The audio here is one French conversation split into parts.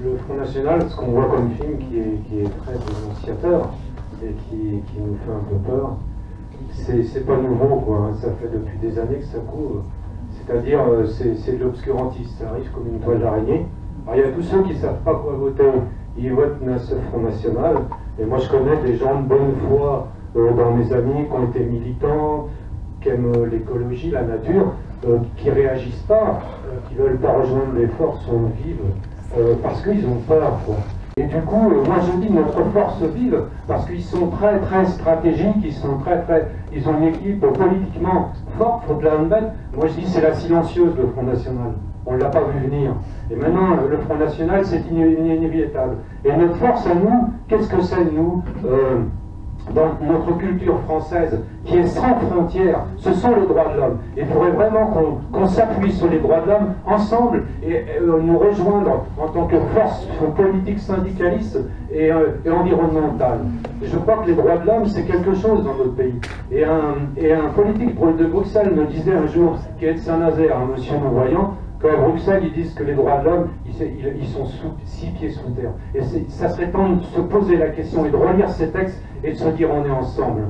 Le Front National, ce qu'on voit comme film qui est très dénonciateur et qui nous fait un peu peur, c'est pas nouveau, quoi. Ça fait depuis des années que ça court. C'est-à-dire, c'est de l'obscurantisme, ça arrive comme une toile d'araignée. Alors, il y a tous ceux qui ne savent pas quoi voter, ils votent ce Front National. Et moi, je connais des gens de bonne foi dans mes amis qui ont été militants, qui aiment l'écologie, la nature, qui ne réagissent pas, qui ne veulent pas rejoindre les forces vives, parce qu'ils ont peur, quoi. Et du coup, moi je dis notre force vive, parce qu'ils sont très très stratégiques, ils ont une équipe politiquement forte, faut de la mettre. Moi je dis c'est la silencieuse, le Front National. On ne l'a pas vu venir. Et maintenant, le Front National, c'est inévitable. Et notre force à nous, qu'est-ce que c'est, nous dans notre culture française, qui est sans frontières, ce sont les droits de l'homme. Il faudrait vraiment qu'on s'appuie sur les droits de l'homme ensemble et nous rejoindre en tant que force politique syndicaliste et environnementale. Je crois que les droits de l'homme, c'est quelque chose dans notre pays. Et un politique de Bruxelles me disait un jour, qui est de Saint-Nazaire, un monsieur non-voyant, qu'à Bruxelles, ils disent que les droits de l'homme, ils sont 6 pieds sous terre. Et ça serait temps de se poser la question et de relire ces textes et de se dire on est ensemble.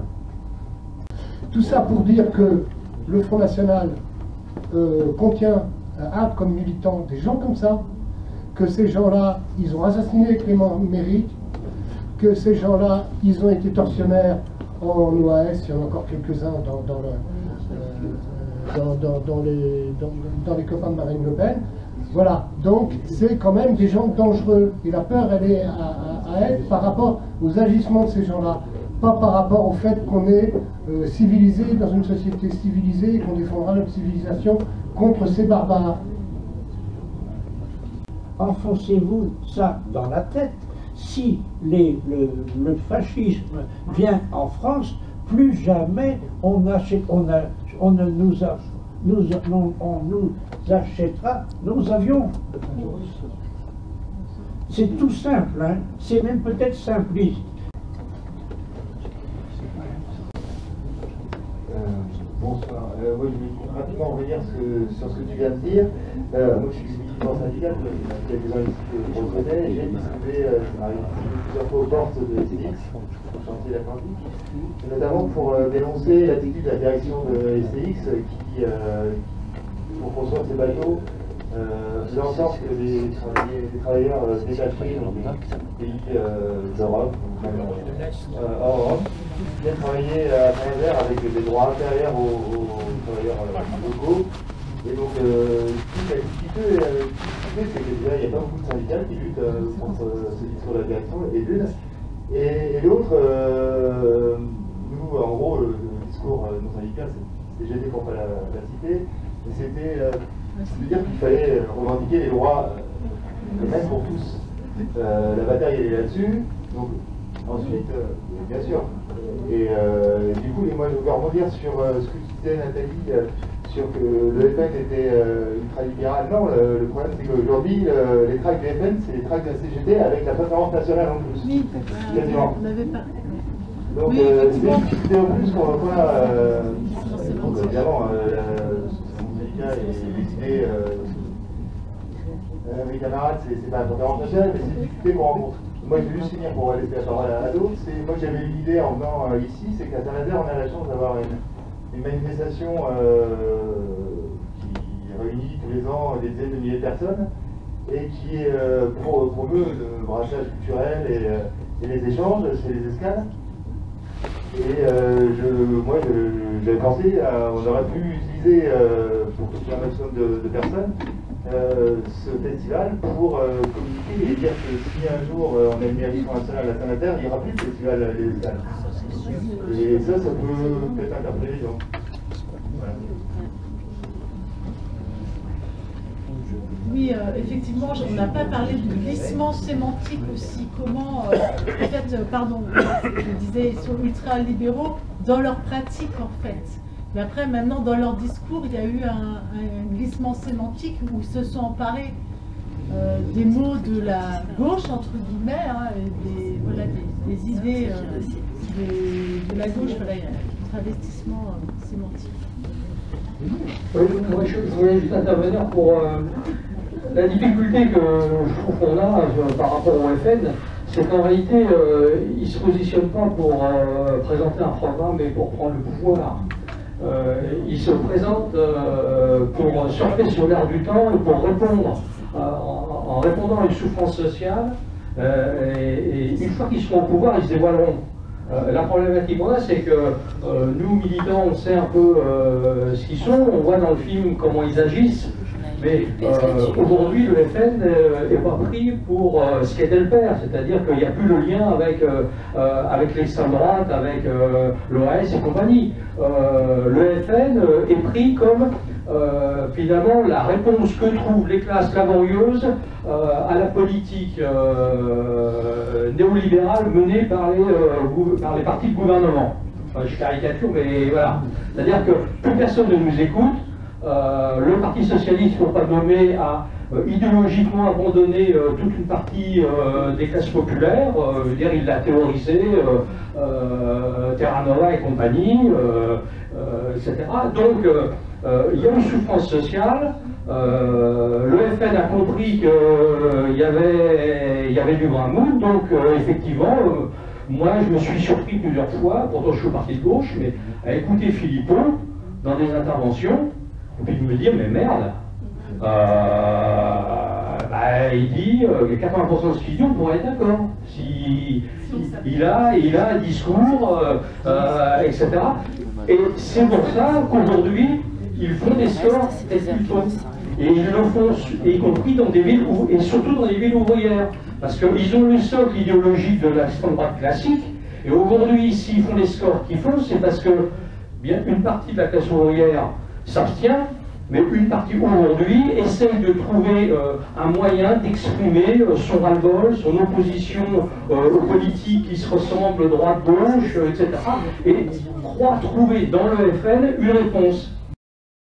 Tout ça pour dire que le Front National contient comme militants des gens comme ça, que ces gens-là, ils ont assassiné Clément Méric, que ces gens-là, ils ont été tortionnaires en OAS, il y en a encore quelques-uns dans les copains de Marine Le Pen. Voilà, donc c'est quand même des gens dangereux. Et la peur, elle est à être par rapport aux agissements de ces gens-là, pas par rapport au fait qu'on est civilisé, dans une société civilisée, et qu'on défendra notre civilisation contre ces barbares. Enfoncez-vous ça dans la tête. Si le fascisme vient en France, plus jamais on nous achètera nos avions. C'est tout simple, hein. C'est même peut-être simpliste. Bonsoir. Oui, je vais rapidement revenir sur ce que tu viens de dire. Moi, je suis militant syndical, quelques-uns ici que je reconnais. J'ai distribué plusieurs fois aux portes de STX, au chantier d'Atlantique, notamment pour dénoncer l'attitude de la direction de STX qui, pour construire ces bateaux, faisait en sorte que les travailleurs détachés dans des pays d'Europe, ou même hors Europe, viennent travailler à Saint-Nazaire avec des droits inférieurs aux travailleurs locaux. Et donc, ce qui fait, c'est que déjà, il n'y a pas beaucoup de syndicats qui luttent contre ce discours de la direction, et d'une. Et l'autre, nous, en gros, le discours non syndical, c'est GD pour pas la citer, mais c'était de dire qu'il fallait revendiquer les droits même pour tous. La bataille, elle est là-dessus. Donc, ensuite, bien sûr. Et du coup, moi, je voulais rebondir sur ce que tu disais, Nathalie, sur que le FN était ultra-libéral. Non, le problème, c'est qu'aujourd'hui, les tracts du FN, c'est les tracts de la CGT avec la préférence nationale en plus. Oui, quasiment. on n'avait pas. Donc, oui, c'est une difficulté en plus qu'on voit. Donc, évidemment, mon syndicat est décidé. Mes camarades, c'est pas la préférence nationale, mais c'est une difficulté qu'on rencontre. Moi, je vais juste finir pour laisser la parole à d'autres. Moi, j'avais une idée en venant ici, c'est qu'à Saint-Nazaire, on a la chance d'avoir une manifestation qui réunit tous les ans des dizaines de milliers de personnes et qui promeut le brassage culturel et les échanges, c'est les escales. Et moi, j'avais pensé, on aurait pu utiliser pour toucher un maximum de personnes ce festival pour communiquer et dire que si un jour on a une émission nationale à Saint-Nazaire, il n'y aura plus de festival des escales. Et ça peut peut-être interpeller les gens. Voilà. effectivement, on n'a pas parlé du glissement sémantique aussi. Comment, en fait, pardon, je disais, ils sont ultra-libéraux dans leur pratique, en fait. Mais après, maintenant, dans leur discours, il y a eu un glissement sémantique où ils se sont emparés des mots de la gauche, entre guillemets, hein, et des idées de la gauche. Voilà, il y a un travestissement sémantique. Oui, moi je voulais juste intervenir pour la difficulté que je trouve qu'on a par rapport au FN, c'est qu'en réalité, ils ne se positionnent pas pour présenter un programme et pour prendre le pouvoir. Ils se présentent pour surfer sur l'air du temps et pour répondre, en répondant à une souffrance sociale. Et une fois qu'ils seront au pouvoir, ils se dévoileront. La problématique qu'on a, c'est que nous, militants, on sait un peu ce qu'ils sont, on voit dans le film comment ils agissent, mais aujourd'hui, le FN n'est pas pris pour ce qu'était le père, c'est-à-dire qu'il n'y a plus le lien avec l'extrême droite, avec l'OAS et compagnie. Le FN est pris comme finalement la réponse que trouvent les classes laborieuses à la politique néolibérale menée par les partis de gouvernement. Enfin, je caricature, mais voilà. C'est-à-dire que plus personne ne nous écoute. Le Parti socialiste, pour ne pas nommer, a idéologiquement abandonné toute une partie des classes populaires. Je veux dire, il l'a théorisé, Terra Nova et compagnie, etc. Donc, il y a une souffrance sociale. Le FN a compris qu'il y avait du grain mou, donc effectivement, moi je me suis surpris plusieurs fois, pourtant je suis au parti de gauche, mais à écouter Philippon dans des interventions, et puis de me dire, mais merde, il dit que 80% de ce qu'il dit, on pourrait être d'accord. Il a un discours, etc. Et c'est pour ça qu'aujourd'hui, ils font des scores plutôt. Et ils le font, y compris dans des villes, et surtout dans les villes ouvrières. Parce qu'ils ont le socle idéologique de l'extrême droite classique. Et aujourd'hui, s'ils font les scores qu'ils font, c'est parce que bien une partie de la classe ouvrière s'abstient, mais une partie aujourd'hui essaye de trouver un moyen d'exprimer son ras-le-bol, son opposition aux politiques qui se ressemblent droite-gauche, etc. Et croit trouver dans le FN une réponse.